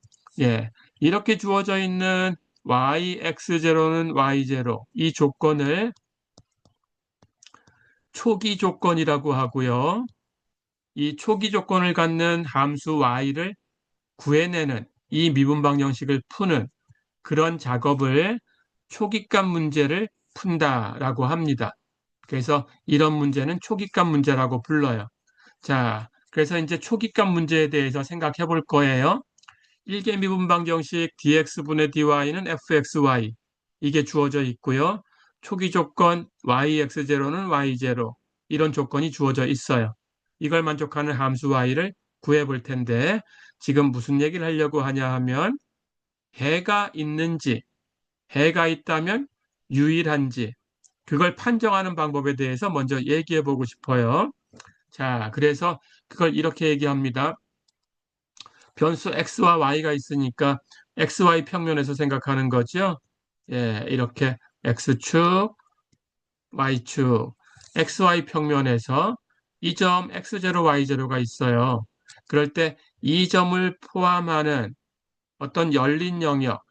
예, 이렇게 주어져 있는 yx0는 y0 이 조건을 초기 조건이라고 하고요. 이 초기 조건을 갖는 함수 y를 구해내는 이 미분 방정식을 푸는 그런 작업을 초기값 문제를 푼다라고 합니다. 그래서 이런 문제는 초기값 문제라고 불러요. 자, 그래서 이제 초기값 문제에 대해서 생각해 볼 거예요. 1개 미분 방정식 dx분의 dy는 fxy 이게 주어져 있고요. 초기 조건 yx0는 y0 이런 조건이 주어져 있어요. 이걸 만족하는 함수 y를 구해 볼 텐데 지금 무슨 얘기를 하려고 하냐 하면 해가 있는지 해가 있다면 유일한지 그걸 판정하는 방법에 대해서 먼저 얘기해 보고 싶어요. 자, 그래서 그걸 이렇게 얘기합니다. 변수 x와 y가 있으니까 xy 평면에서 생각하는 거죠. 예, 이렇게 x축, y축, xy 평면에서 이 점 x0, y0가 있어요. 그럴 때 이 점을 포함하는 어떤 열린 영역,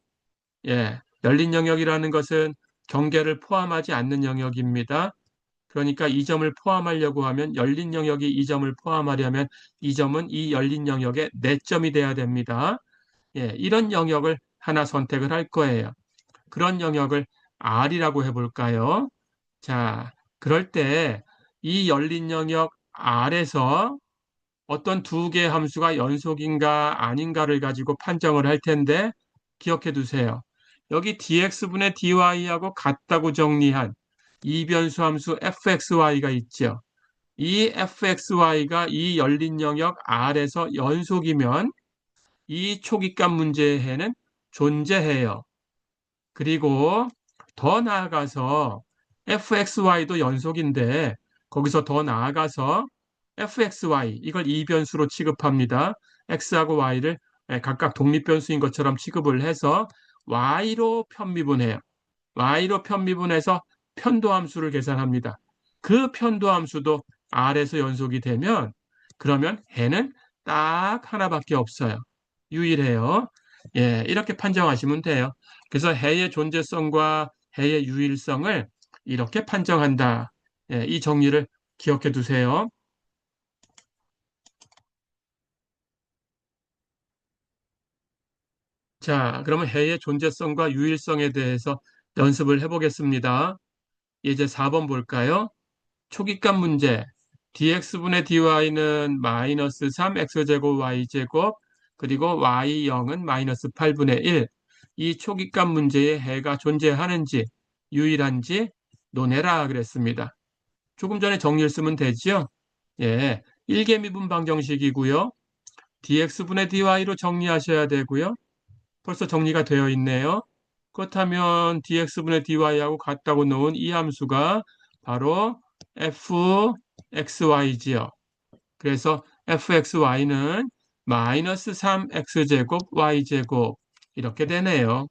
예, 열린 영역이라는 것은 경계를 포함하지 않는 영역입니다. 그러니까 이 점을 포함하려고 하면 열린 영역이 이 점을 포함하려면 이 점은 이 열린 영역의 4점이 돼야 됩니다. 예, 이런 영역을 하나 선택을 할 거예요. 그런 영역을 R이라고 해볼까요? 자, 그럴 때 이 열린 영역 R에서 어떤 두 개의 함수가 연속인가 아닌가를 가지고 판정을 할 텐데 기억해 두세요. 여기 dx분의 dy하고 같다고 정리한 이변수 함수 fxy가 있죠. 이 fxy가 이 열린 영역 R에서 연속이면 이 초기값 문제의 해는 존재해요. 그리고 더 나아가서 fxy도 연속인데 거기서 더 나아가서 fxy 이걸 이변수로 취급합니다. x하고 y를 각각 독립변수인 것처럼 취급을 해서 y로 편미분해요. y로 편미분해서 편도함수를 계산합니다. 그 편도함수도 r에서 연속이 되면 그러면 해는 딱 하나밖에 없어요. 유일해요. 예, 이렇게 판정하시면 돼요. 그래서 해의 존재성과 해의 유일성을 이렇게 판정한다. 예, 이 정리를 기억해 두세요. 자, 그러면 해의 존재성과 유일성에 대해서 연습을 해보겠습니다. 이제 4번 볼까요? 초기값 문제. dx분의 dy는 마이너스 3x제곱 y제곱 그리고 y0은 마이너스 8분의 1. 이 초기값 문제에 해가 존재하는지 유일한지 논해라 그랬습니다. 조금 전에 정리를 쓰면 되죠? 예, 1개미분 방정식이고요. dx분의 dy로 정리하셔야 되고요. 벌써 정리가 되어 있네요. 그렇다면 dx분의 dy하고 같다고 놓은 이 함수가 바로 fxy지요. 그래서 fxy는 마이너스 3x제곱 y제곱 이렇게 되네요.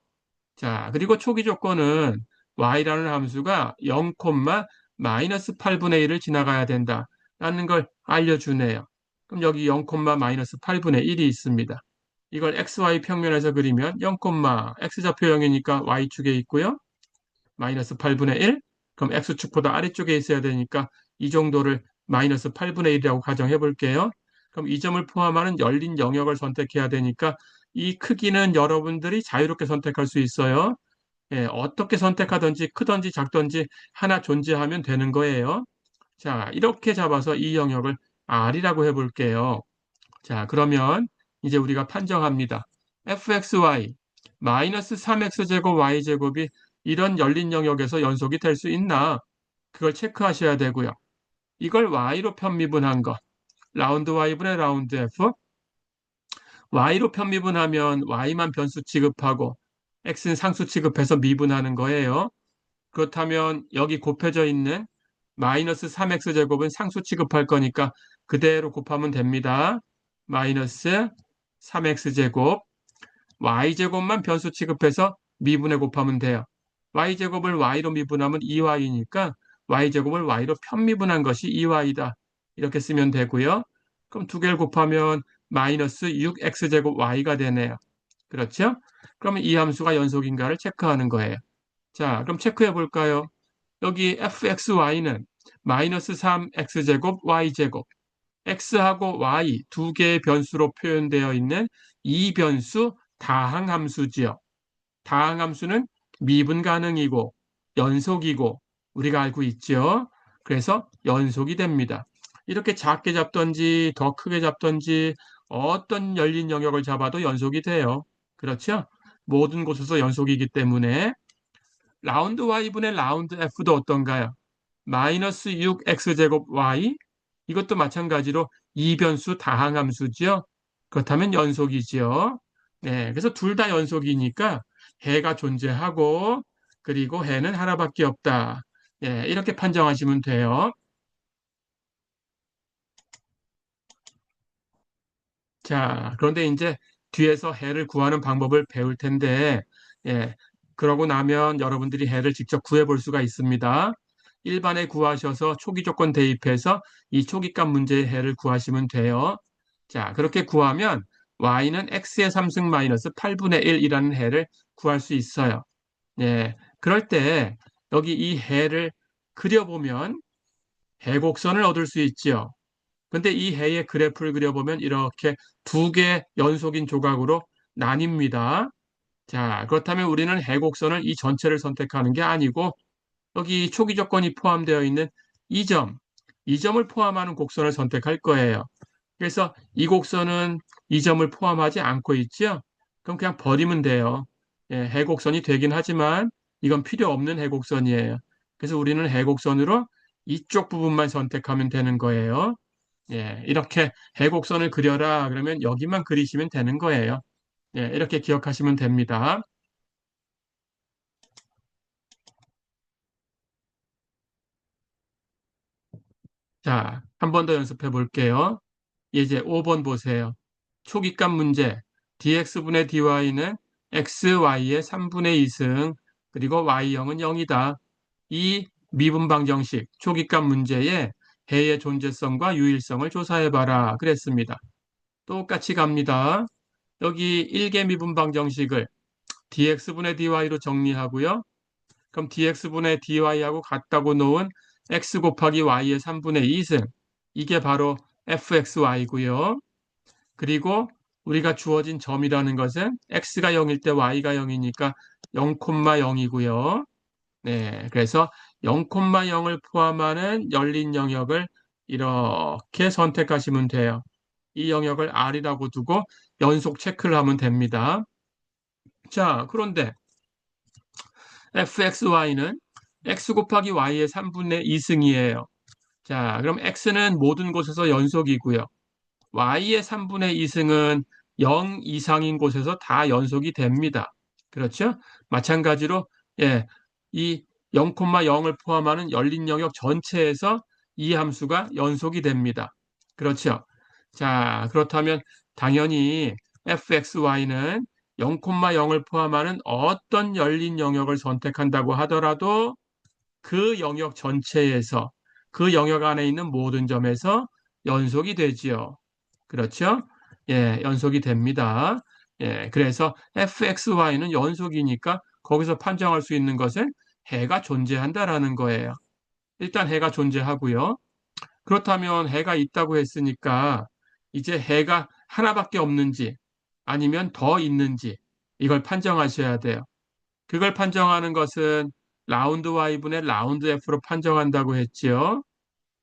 자, 그리고 초기 조건은 y라는 함수가 0, 마이너스 8분의 1을 지나가야 된다라는 걸 알려주네요. 그럼 여기 0, 마이너스 8분의 1이 있습니다. 이걸 xy 평면에서 그리면 0, x좌표형이니까 y축에 있고요. 마이너스 8분의 1. 그럼 x축보다 아래쪽에 있어야 되니까 이 정도를 마이너스 8분의 1이라고 가정해 볼게요. 그럼 이 점을 포함하는 열린 영역을 선택해야 되니까 이 크기는 여러분들이 자유롭게 선택할 수 있어요. 예, 어떻게 선택하든지 크든지 작든지 하나 존재하면 되는 거예요. 자, 이렇게 잡아서 이 영역을 R이라고 해볼게요. 자, 그러면 이제 우리가 판정합니다. fxy 마이너스 3x제곱 y제곱이 이런 열린 영역에서 연속이 될 수 있나? 그걸 체크하셔야 되고요. 이걸 y로 편미분한 거. 라운드 y분의 라운드 f. y로 편미분하면 y만 변수 취급하고 x는 상수 취급해서 미분하는 거예요. 그렇다면 여기 곱해져 있는 마이너스 3x제곱은 상수 취급할 거니까 그대로 곱하면 됩니다. 마이너스 3x제곱 y제곱만 변수 취급해서 미분해 곱하면 돼요. y제곱을 y로 미분하면 2y니까 y제곱을 y로 편미분한 것이 2y다. 이렇게 쓰면 되고요. 그럼 두 개를 곱하면 마이너스 6x제곱 y가 되네요. 그렇죠? 그러면 이 함수가 연속인가를 체크하는 거예요. 자, 그럼 체크해 볼까요? 여기 fxy는 마이너스 3x제곱 y제곱 x하고 y 두 개의 변수로 표현되어 있는 이 변수 다항함수지요. 다항함수는 미분 가능이고 연속이고 우리가 알고 있죠. 그래서 연속이 됩니다. 이렇게 작게 잡든지 더 크게 잡든지 어떤 열린 영역을 잡아도 연속이 돼요. 그렇죠? 모든 곳에서 연속이기 때문에 라운드 y분의 라운드 f도 어떤가요? 마이너스 6x제곱 y 이것도 마찬가지로 이변수 다항함수죠. 그렇다면 연속이지요. 네, 그래서 둘 다 연속이니까 해가 존재하고 그리고 해는 하나밖에 없다. 예, 이렇게 판정하시면 돼요. 자, 그런데 이제 뒤에서 해를 구하는 방법을 배울 텐데, 예, 그러고 나면 여러분들이 해를 직접 구해 볼 수가 있습니다. 일반에 구하셔서 초기 조건 대입해서 이 초기값 문제의 해를 구하시면 돼요. 자, 그렇게 구하면 y는 x의 3승 마이너스 8분의 1이라는 해를 구할 수 있어요. 예, 그럴 때 여기 이 해를 그려보면 해곡선을 얻을 수 있지요. 근데 이 해의 그래프를 그려보면 이렇게 두 개 연속인 조각으로 나뉩니다. 자, 그렇다면 우리는 해곡선을 이 전체를 선택하는 게 아니고 여기 초기 조건이 포함되어 있는 이 점, 이 점을 포함하는 곡선을 선택할 거예요. 그래서 이 곡선은 이 점을 포함하지 않고 있죠. 그럼 그냥 버리면 돼요. 예, 해곡선이 되긴 하지만 이건 필요 없는 해곡선이에요. 그래서 우리는 해곡선으로 이쪽 부분만 선택하면 되는 거예요. 예, 이렇게 해곡선을 그려라 그러면 여기만 그리시면 되는 거예요. 예, 이렇게 기억하시면 됩니다. 자, 한 번 더 연습해 볼게요. 이제 5번 보세요. 초기값 문제. dx분의 dy는 xy의 3분의 2승, 그리고 y형은 0이다. 이 미분방정식 초기값 문제에 해의 존재성과 유일성을 조사해봐라. 그랬습니다. 똑같이 갑니다. 여기 1개 미분방정식을 dx분의 dy로 정리하고요. 그럼 dx분의 dy하고 같다고 놓은 x 곱하기 y의 3분의 2승. 이게 바로 fxy고요. 그리고 우리가 주어진 점이라는 것은 x가 0일 때 y가 0이니까 0,0이고요. 네, 그래서 0,0을 포함하는 열린 영역을 이렇게 선택하시면 돼요. 이 영역을 R이라고 두고 연속 체크를 하면 됩니다. 자, 그런데 fxy는 x 곱하기 y의 3분의 2승이에요. 자, 그럼 x는 모든 곳에서 연속이고요. y의 3분의 2승은 0 이상인 곳에서 다 연속이 됩니다. 그렇죠? 마찬가지로 예, 이 0,0을 포함하는 열린 영역 전체에서 이 함수가 연속이 됩니다. 그렇죠? 자, 그렇다면 당연히 fxy는 0,0을 포함하는 어떤 열린 영역을 선택한다고 하더라도 그 영역 전체에서 그 영역 안에 있는 모든 점에서 연속이 되지요. 그렇죠? 예, 연속이 됩니다. 예, 그래서 fxy는 연속이니까 거기서 판정할 수 있는 것은 해가 존재한다라는 거예요. 일단 해가 존재하고요. 그렇다면 해가 있다고 했으니까 이제 해가 하나밖에 없는지 아니면 더 있는지 이걸 판정하셔야 돼요. 그걸 판정하는 것은 라운드 y분의 라운드 f로 판정한다고 했지요.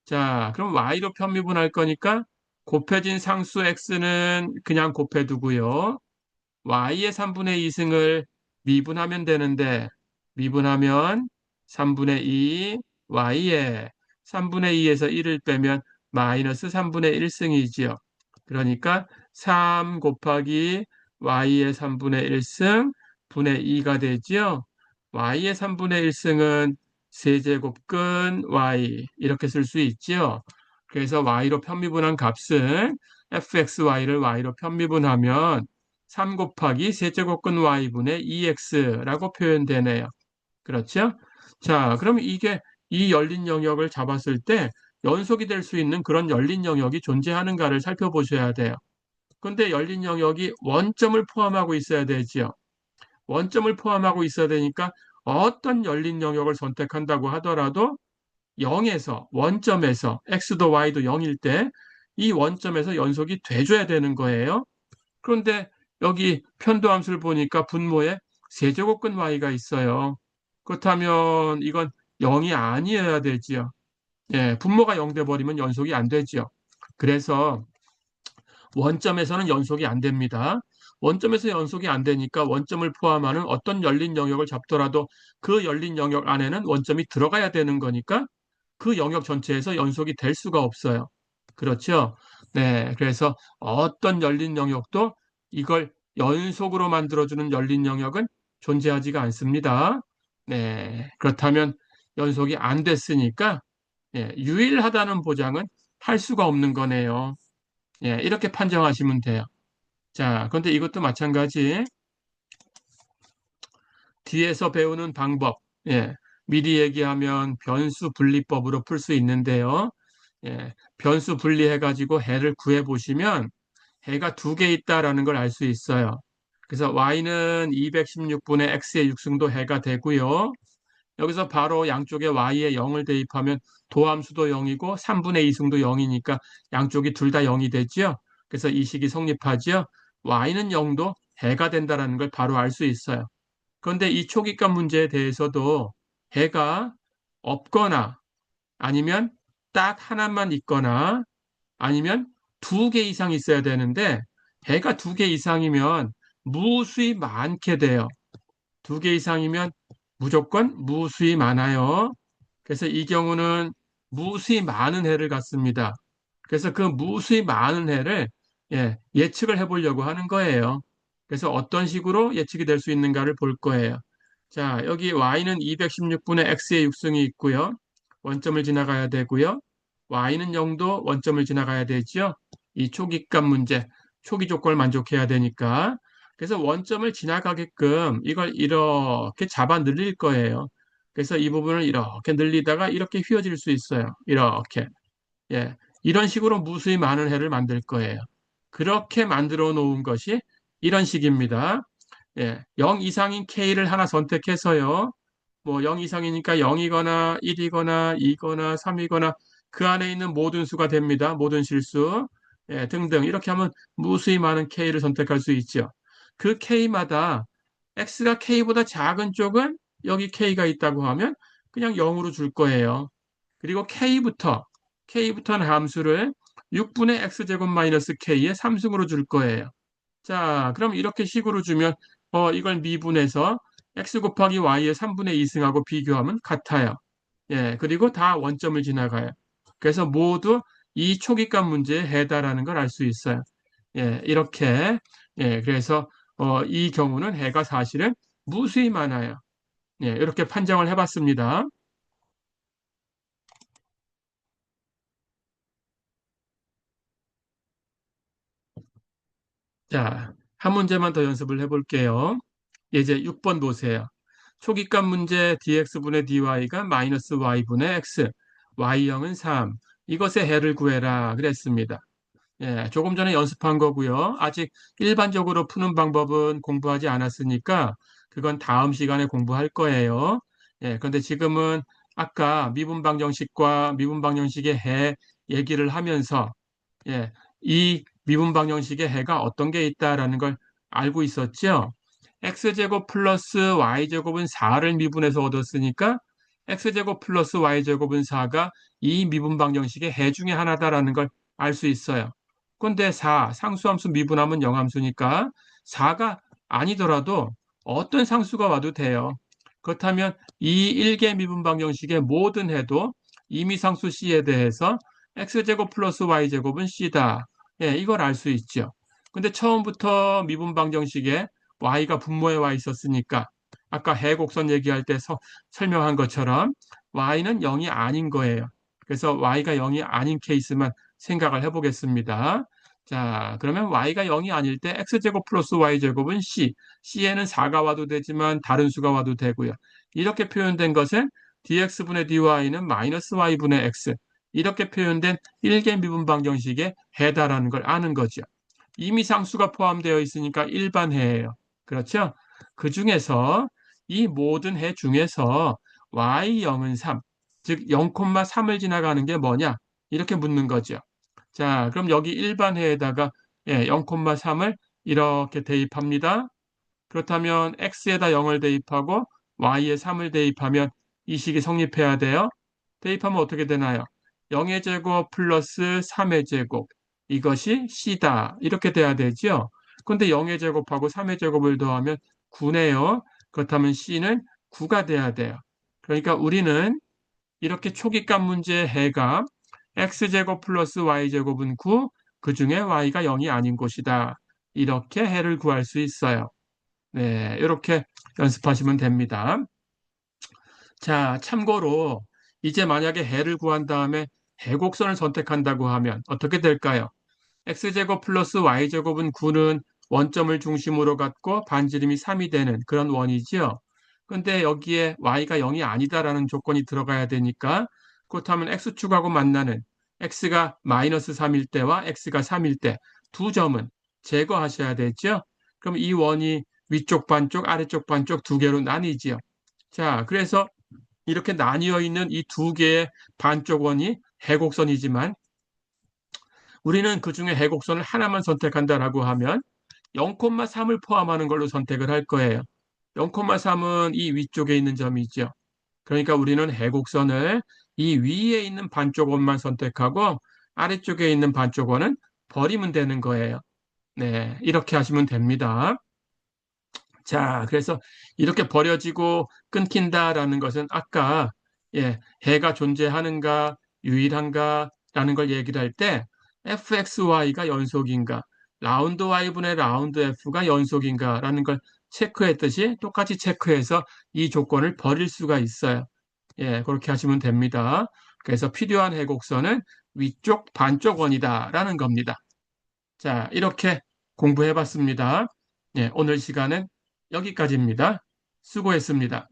자, 그럼 y로 편미분할 거니까 곱해진 상수 x는 그냥 곱해두고요. y의 3분의 2승을 미분하면 되는데 미분하면 3분의 2 y의 3분의 2에서 1을 빼면 마이너스 3분의 1승이지요. 그러니까 3 곱하기 y의 3분의 1승 분의 2가 되지요. y의 3분의 1승은 세제곱근 y 이렇게 쓸 수 있지요. 그래서 y로 편미분한 값은 fxy를 y로 편미분하면 3 곱하기 세제곱근 y분의 2x라고 표현되네요. 그렇죠? 자, 그럼 이게 이 열린 영역을 잡았을 때 연속이 될 수 있는 그런 열린 영역이 존재하는가를 살펴보셔야 돼요. 근데 열린 영역이 원점을 포함하고 있어야 되지요. 원점을 포함하고 있어야 되니까 어떤 열린 영역을 선택한다고 하더라도 0에서 원점에서 x도 y도 0일 때 이 원점에서 연속이 돼줘야 되는 거예요. 그런데 여기 편도함수를 보니까 분모에 세제곱근 y가 있어요. 그렇다면 이건 0이 아니어야 되지요. 예, 분모가 0 돼 버리면 연속이 안 되지요. 그래서 원점에서는 연속이 안 됩니다. 원점에서 연속이 안 되니까 원점을 포함하는 어떤 열린 영역을 잡더라도 그 열린 영역 안에는 원점이 들어가야 되는 거니까 그 영역 전체에서 연속이 될 수가 없어요. 그렇죠? 네, 그래서 어떤 열린 영역도 이걸 연속으로 만들어주는 열린 영역은 존재하지가 않습니다. 네, 그렇다면 연속이 안 됐으니까 예, 유일하다는 보장은 할 수가 없는 거네요. 예, 이렇게 판정하시면 돼요. 자, 그런데 이것도 마찬가지. 뒤에서 배우는 방법. 예, 미리 얘기하면 변수 분리법으로 풀 수 있는데요. 예, 변수 분리해가지고 해를 구해보시면 해가 두 개 있다라는 걸 알 수 있어요. 그래서 y는 216분의 x의 6승도 해가 되고요. 여기서 바로 양쪽에 y에 0을 대입하면 도함수도 0이고 3분의 2승도 0이니까 양쪽이 둘 다 0이 되죠. 그래서 이 식이 성립하죠. y는 0도 해가 된다는 걸 바로 알 수 있어요. 그런데 이 초기값 문제에 대해서도 해가 없거나 아니면 딱 하나만 있거나 아니면 두 개 이상 있어야 되는데 해가 두 개 이상이면 무수히 많게 돼요. 두 개 이상이면 무조건 무수히 많아요. 그래서 이 경우는 무수히 많은 해를 갖습니다. 그래서 그 무수히 많은 해를 예측을 해보려고 하는 거예요. 그래서 어떤 식으로 예측이 될 수 있는가를 볼 거예요. 자, 여기 y는 216분의 x의 6승이 있고요. 원점을 지나가야 되고요. y는 0도 원점을 지나가야 되죠. 이 초기값 문제, 초기 조건을 만족해야 되니까. 그래서 원점을 지나가게끔 이걸 이렇게 잡아 늘릴 거예요. 그래서 이 부분을 이렇게 늘리다가 이렇게 휘어질 수 있어요. 이렇게. 예. 이런 식으로 무수히 많은 해를 만들 거예요. 그렇게 만들어 놓은 것이 이런 식입니다. 예. 0 이상인 K를 하나 선택해서요. 뭐 0 이상이니까 0이거나 1이거나 2거나 3이거나 그 안에 있는 모든 수가 됩니다. 모든 실수. 예, 등등. 이렇게 하면 무수히 많은 K를 선택할 수 있죠. 그 K마다 X가 K보다 작은 쪽은 여기 K가 있다고 하면 그냥 0으로 줄 거예요. 그리고 K부터는 함수를 6분의 X제곱 마이너스 K의 3승으로 줄 거예요. 자, 그럼 이렇게 식으로 주면 이걸 미분해서 x 곱하기 y의 3분의 2승하고 비교하면 같아요. 예, 그리고 다 원점을 지나가요. 그래서 모두 이 초기값 문제에 해당하는 걸 알 수 있어요. 예, 이렇게 그래서 이 경우는 해가 사실은 무수히 많아요. 예, 이렇게 판정을 해봤습니다. 자, 한 문제만 더 연습을 해볼게요. 이제 6번 보세요. 초기값 문제 dx분의 dy가 마이너스 y분의 x, y형은 3. 이것의 해를 구해라 그랬습니다. 예, 조금 전에 연습한 거고요. 아직 일반적으로 푸는 방법은 공부하지 않았으니까 그건 다음 시간에 공부할 거예요. 예, 그런데 지금은 아까 미분방정식과 미분방정식의 해 얘기를 하면서 예, 이 미분방정식의 해가 어떤 게 있다라는 걸 알고 있었죠. x제곱 플러스 y제곱은 4를 미분해서 얻었으니까 x제곱 플러스 y제곱은 4가 이 미분방정식의 해 중에 하나다라는 걸 알 수 있어요. 근데 4, 상수함수 미분하면 영함수니까 4가 아니더라도 어떤 상수가 와도 돼요. 그렇다면 이 1개 미분방정식의 모든 해도 이미상수 C에 대해서 x제곱 플러스 y제곱은 C다. 예, 이걸 알 수 있죠. 근데 처음부터 미분방정식에 y가 분모에 와 있었으니까 아까 해곡선 얘기할 때 설명한 것처럼 y는 0이 아닌 거예요. 그래서 y가 0이 아닌 케이스만 생각을 해보겠습니다. 자, 그러면 y가 0이 아닐 때 x제곱 플러스 y제곱은 c. c에는 4가 와도 되지만 다른 수가 와도 되고요. 이렇게 표현된 것은 dx분의 dy는 마이너스 y분의 x. 이렇게 표현된 1개 미분방정식에 해당하는 걸 아는 거죠. 이미 상수가 포함되어 있으니까 일반해예요. 그렇죠? 그 중에서 이 모든 해 중에서 y0은 3, 즉 0,3을 지나가는 게 뭐냐? 이렇게 묻는 거죠. 자, 그럼 여기 일반해에다가 0,3을 이렇게 대입합니다. 그렇다면 x에다 0을 대입하고 y에 3을 대입하면 이 식이 성립해야 돼요. 대입하면 어떻게 되나요? 0의 제곱 플러스 3의 제곱. 이것이 c다. 이렇게 돼야 되죠. 근데 0의 제곱하고 3의 제곱을 더하면 9네요. 그렇다면 c는 9가 돼야 돼요. 그러니까 우리는 이렇게 초기값 문제의 해가 x제곱 플러스 y제곱은 9, 그 중에 y가 0이 아닌 곳이다. 이렇게 해를 구할 수 있어요. 네, 이렇게 연습하시면 됩니다. 자, 참고로 이제 만약에 해를 구한 다음에 해곡선을 선택한다고 하면 어떻게 될까요? x제곱 플러스 y제곱은 9는 원점을 중심으로 갖고 반지름이 3이 되는 그런 원이지요. 근데 여기에 y가 0이 아니다라는 조건이 들어가야 되니까 그렇다면 x축하고 만나는 x가 마이너스 3일 때와 x가 3일 때 두 점은 제거하셔야 되죠. 그럼 이 원이 위쪽 반쪽, 아래쪽 반쪽 두 개로 나뉘지요. 자, 그래서 이렇게 나뉘어 있는 이 두 개의 반쪽원이 해곡선이지만 우리는 그 중에 해곡선을 하나만 선택한다라고 하면 0,3을 포함하는 걸로 선택을 할 거예요. 0,3은 이 위쪽에 있는 점이죠. 그러니까 우리는 해곡선을 이 위에 있는 반쪽원만 선택하고 아래쪽에 있는 반쪽원은 버리면 되는 거예요. 네, 이렇게 하시면 됩니다. 자, 그래서 이렇게 버려지고 끊긴다라는 것은 아까 해가 존재하는가, 유일한가라는 걸 얘기를 할 때 fxy가 연속인가, 라운드 y분의 라운드 f가 연속인가라는 걸 체크했듯이 똑같이 체크해서 이 조건을 버릴 수가 있어요. 그렇게 하시면 됩니다. 그래서 필요한 해곡선은 위쪽 반쪽 원이다라는 겁니다. 자, 이렇게 공부해 봤습니다. 오늘 시간은 여기까지입니다. 수고했습니다.